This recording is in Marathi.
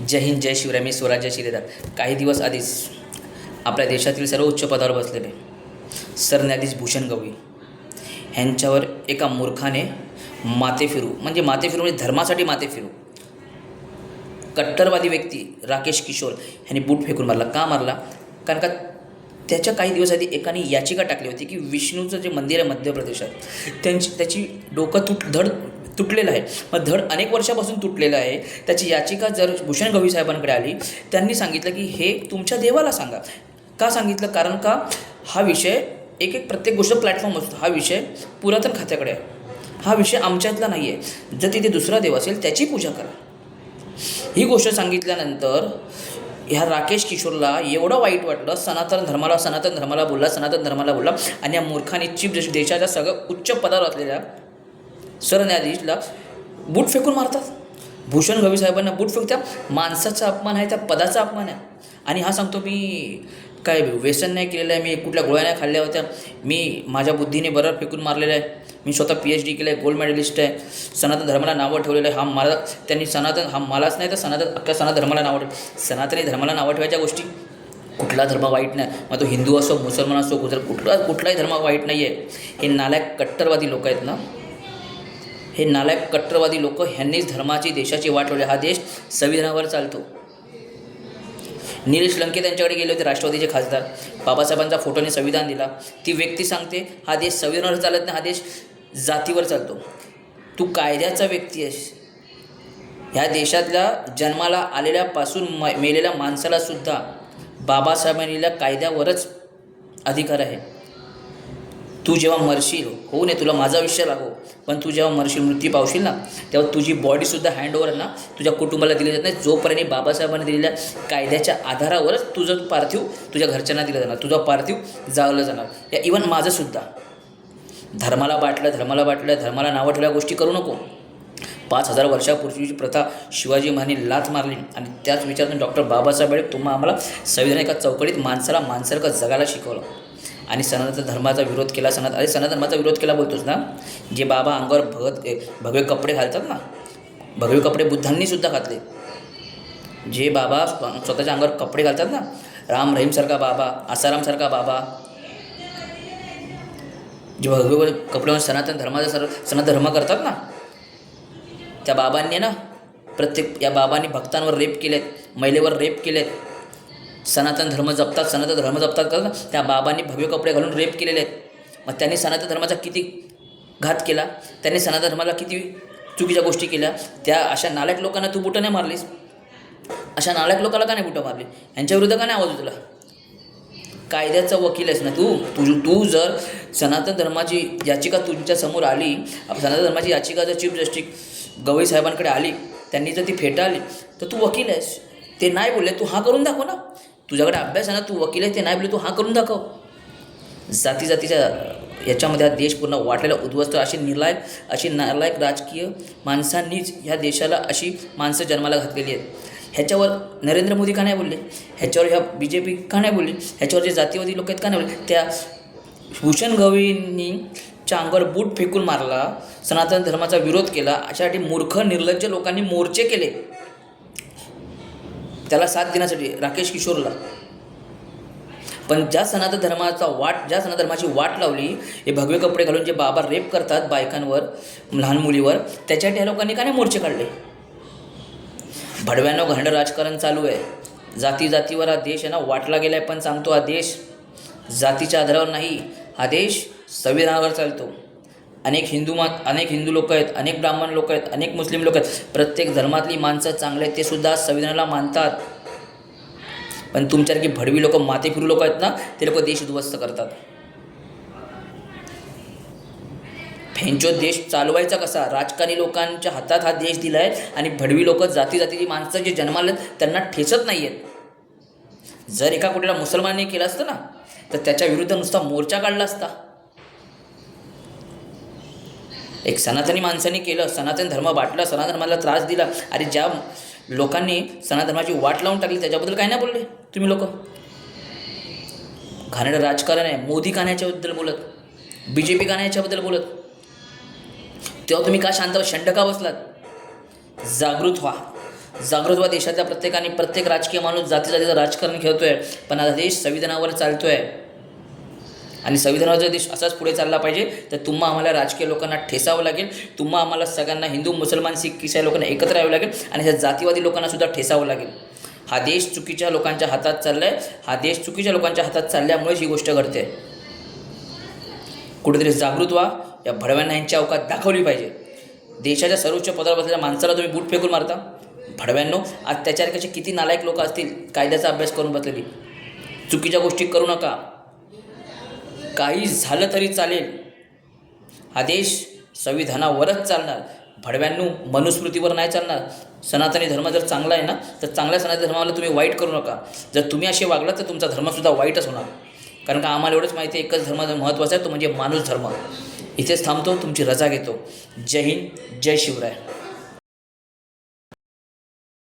जय हिंद, जय शिवराय. मी स्वराज्य शिलेदार. काही दिवस आधीच आपल्या देशातील सर्व उच्च पदावर बसलेले सरन्यायाधीश भूषण गवई ह्यांच्यावर एका मूर्खाने माथेफिरू म्हणजे धर्मासाठी माथेफिरू कट्टरवादी व्यक्ती राकेश किशोर ह्यांनी बूट फेकून मारला. का मारला? कारण का त्याच्या काही दिवस आधी एकाने याचिका टाकली होती की विष्णूचं जे मंदिर आहे मध्य प्रदेशात त्याची डोकं धड तुटलेलं आहे. मग धड अनेक वर्षापासून तुटलेलं आहे. त्याची याचिका जर भूषण गवई साहेबांकडे आली, त्यांनी सांगितलं की हे तुमच्या देवाला सांगा. का सांगितलं? कारण का हा विषय एक प्रत्येक गोष्ट प्लॅटफॉर्म असतो. हा विषय पुरातन खात्याकडे आहे. हा विषय आमच्यातला नाही आहे. जर तिथे दुसरा देव असेल त्याची पूजा करा. ही गोष्ट सांगितल्यानंतर ह्या राकेश किशोरला एवढं वाईट वाटलं. सनातन धर्माला बोलला आणि या मूर्खाने चीफ देशाच्या सगळं उच्च पदावर असलेल्या सरन्यायाधीशला बूट फेकून मारतात. भूषण गवई साहेबांना बूट फेक, त्या माणसाचा अपमान आहे, त्या पदाचा अपमान आहे. आणि हा सांगतो मी काय व्यसन नाही केलेलं आहे, मी कुठल्या गोळ्या नाही खाल्ल्या होत्या, मी माझ्या बुद्धीने बरं फेकून मारलेलं आहे, मी स्वतः PhD केलं आहे, गोल्ड मेडलिस्ट आहे, सनातन धर्माला नावं ठेवलेलं आहे. त्यांनी हा मलाच नाही तर अख्ख्या सनातन धर्माला नावं सनातनी धर्माला नावं ठेवायच्या गोष्टी. कुठला धर्म वाईट नाही, मग तो हिंदू असो, मुसलमान असो, कुठलाही धर्म वाईट नाही आहे. हे नालायक कट्टरवादी लोक आहेत ना, हे नालायक कट्टरवादी लोक ह्यांनीच धर्माची देशाची वाट लावली. हा देश संविधानावर चालतो. निलेश लंके त्यांच्याकडे गेले होते, राष्ट्रवादीचे खासदार. बाबासाहेबांचा फोटोने संविधान दिला. ती व्यक्ती सांगते हा देश संविधानावर चालत नाही, हा देश जातीवर चालतो. तू कायद्याचा व्यक्ती आहेस. ह्या देशातल्या जन्माला आलेल्यापासून मेलेल्या माणसाला सुद्धा बाबासाहेबांनी कायद्यावरच अधिकार आहे. तू जेव्हा मरशील, होऊ नये तुला माझा विषय लागो, पण तू जेव्हा मरशील, मृत्यू पावशील ना, तेव्हा तुझी बॉडीसुद्धा हँडओव्हर ना तुझ्या कुटुंबाला दिली जात नाही. जोपर्यंत बाबासाहेबांनी दिलेल्या कायद्याच्या आधारावरच तुझं पार्थिव तुझ्या घरच्यांना दिलं जाणार, तुझं पार्थिव जाळलं जाणार. या इव्हन माझंसुद्धा. धर्माला धर्माला नावं ठेवल्या गोष्टी करू नको. 5000 वर्षापूर्वीची प्रथा शिवाजी महाराजांनी लाथ मारली आणि त्याच विचारातून डॉक्टर बाबासाहेब आम्हाला संविधान एका चौकटीत माणसासारखं जगायला शिकवलं आणि सनातन धर्माचा विरोध केला. सनातन धर्माचा विरोध केला बोलतोच ना. जे बाबा अंगावर भगवे कपडे घालतात ना, भगवे कपडे बुद्धांनीसुद्धा घातले. जे बाबा स्वतःच्या अंगावर कपडे घालतात ना, राम रहीमसारखा बाबा, आसारामसारखा बाबा, जे भगवे कपड्यावर सनातन धर्म करतात ना, त्या बाबांनी ना या बाबांनी भक्तांवर रेप केलेत, महिलेवर रेप केलेत. सनातन धर्म जपतात करत ना, त्या बाबांनी भगवे कपडे घालून रेप केलेले आहेत. मग त्यांनी सनातन धर्माचा किती घात केला, त्यांनी सनातन धर्माला किती चुकीच्या गोष्टी केल्या. त्या अशा नालायक लोकांना तू बुटं नाही मारलीस. अशा नालायक लोकांना का नाही बुटं मारली? यांच्या विरुद्ध का नाही आवाज तुला? कायद्याचा वकील आहेस ना तू जर सनातन धर्माची याचिका तुमच्यासमोर आली, सनातन धर्माची याचिका जर चीफ जस्टिस गवई साहेबांकडे आली, त्यांनी जर ती फेटाळली, तर तू वकील आहेस. ते नाही बोलले, तू हा करून दाखव ना. तुझ्याकडे अभ्यास आहे ना, तू वकील आहे, ते नाही बोलले, तू हा करून दाखव. जातीच्या याच्यामध्ये हा देश पूर्ण वाटलेला उद्ध्वस्त. अशी नालायक राजकीय माणसांनीच ह्या देशाला अशी माणसं जन्माला घातलेली आहेत. ह्याच्यावर नरेंद्र मोदी का नाही बोलले? ह्याच्यावर ह्या BJP का नाही बोलली? ह्याच्यावर जे जातीवादी लोक आहेत का नाही बोलले? त्या भूषण गवईंनी च्या अंगावर बूट फेकून मारला, सनातन धर्माचा विरोध केला. अशासाठी मूर्ख निर्लज्ज लोकांनी मोर्चे केले त्याला साथ देण्यासाठी, राकेश किशोरला. पण ज्या सनातन धर्माची वाट लावली, हे भगवे कपडे घालून जे बाबा रेप करतात बायकांवर, लहान मुलीवर, त्याच्यासाठी ह्या लोकांनी का नाही मोर्चे काढले? भडव्यानं घाणेरडं राजकारण चालू आहे. जातीवर हा देश आहे ना वाटला गेला आहे. पण सांगतो, हा देश जातीच्या आधारावर नाही, हा देश संविधानावर चालतो. अनेक हिंदू लोक आहेत, अनेक ब्राह्मण लोक आहेत, अनेक मुस्लिम लोक आहेत. प्रत्येक धर्मातली माणसं चांगले आहेत, ते सुद्धा संविधानाला मानतात. पण तुमच्यासारखी भडवी लोक, माथेफिरू लोक आहेत ना, ते लोक देश उद्ध्वस्त करतात. फेंचो देश चालवायचा कसा? राजकारणी लोकांच्या हातात हा देश दिला आहे आणि भडवी लोक, जातीची माणसं जे जन्माला त्यांना ठेचत नाही आहेत. जर एका कुठल्या मुसलमानाने केलं असतं ना, तर त्याच्या विरुद्ध नुसता मोर्चा काढला असता. एक सनातनी माणसाने केलं, सनातन धर्म वाटला, सनातन धर्माला त्रास दिला. अरे ज्या लोकांनी सनातन धर्माची वाट लावून टाकली त्याच्याबद्दल काय नाही बोलले तुम्ही लोक? घाणेरडं राजकारण आहे. मोदी का नाही याच्याबद्दल बोलत? BJP का नाही याच्याबद्दल बोलत? तेव्हा तुम्ही का शांत शंड का बसलात? जागृत व्हा. जागृत व्हा देशातल्या प्रत्येकाने. प्रत्येक राजकीय माणूस जातीचं राजकारण खेळतोय, पण आता देश संविधानावर चालतोय आणि संविधानाचा देश असाच पुढे चालला पाहिजे. तर तुम्हा आम्हाला राजकीय लोकांना ठेसावं लागेल, तुम्हा आम्हाला सगळ्यांना हिंदू मुसलमान शीख ईसाई लोकांना एकत्र यावं लागेल आणि ह्या जातीवादी लोकांना सुद्धा ठेसावं लागेल. हा देश चुकीच्या लोकांच्या हातात चालला आहे. हा देश चुकीच्या लोकांच्या हातात चालल्यामुळेच ही गोष्ट घडते. कुठेतरी जागृत व्हा. या भडव्यांना यांची अवकात दाखवली पाहिजे. देशाच्या सर्वोच्च पदावर बसलेल्या माणसाला तुम्ही बूट फेकून मारता. भडव्यांनो, अत्याचारकाचे किती नालायक लोक असतील कायद्याचा अभ्यास करून बसलेली. चुकीच्या गोष्टी करू नका. काही झालं तरी चालेल, हा देश संविधानावरच चालणार. भडव्यांनो, मनुस्मृतीवर नाही चालणार. सनातनी धर्म जर चांगला आहे ना, तर चांगल्या सनातनी धर्माला तुम्ही वाईट करू नका. जर तुम्ही असे वागलात तर तुमचा धर्मसुद्धा वाईटच होणार. कारण का आम्हाला एवढंच माहिती आहे, एकच धर्म महत्त्वाचा आहे, तो म्हणजे माणूस धर्म. इथेच थांबतो, तुमची रजा घेतो. जय हिंद, जय शिवराय.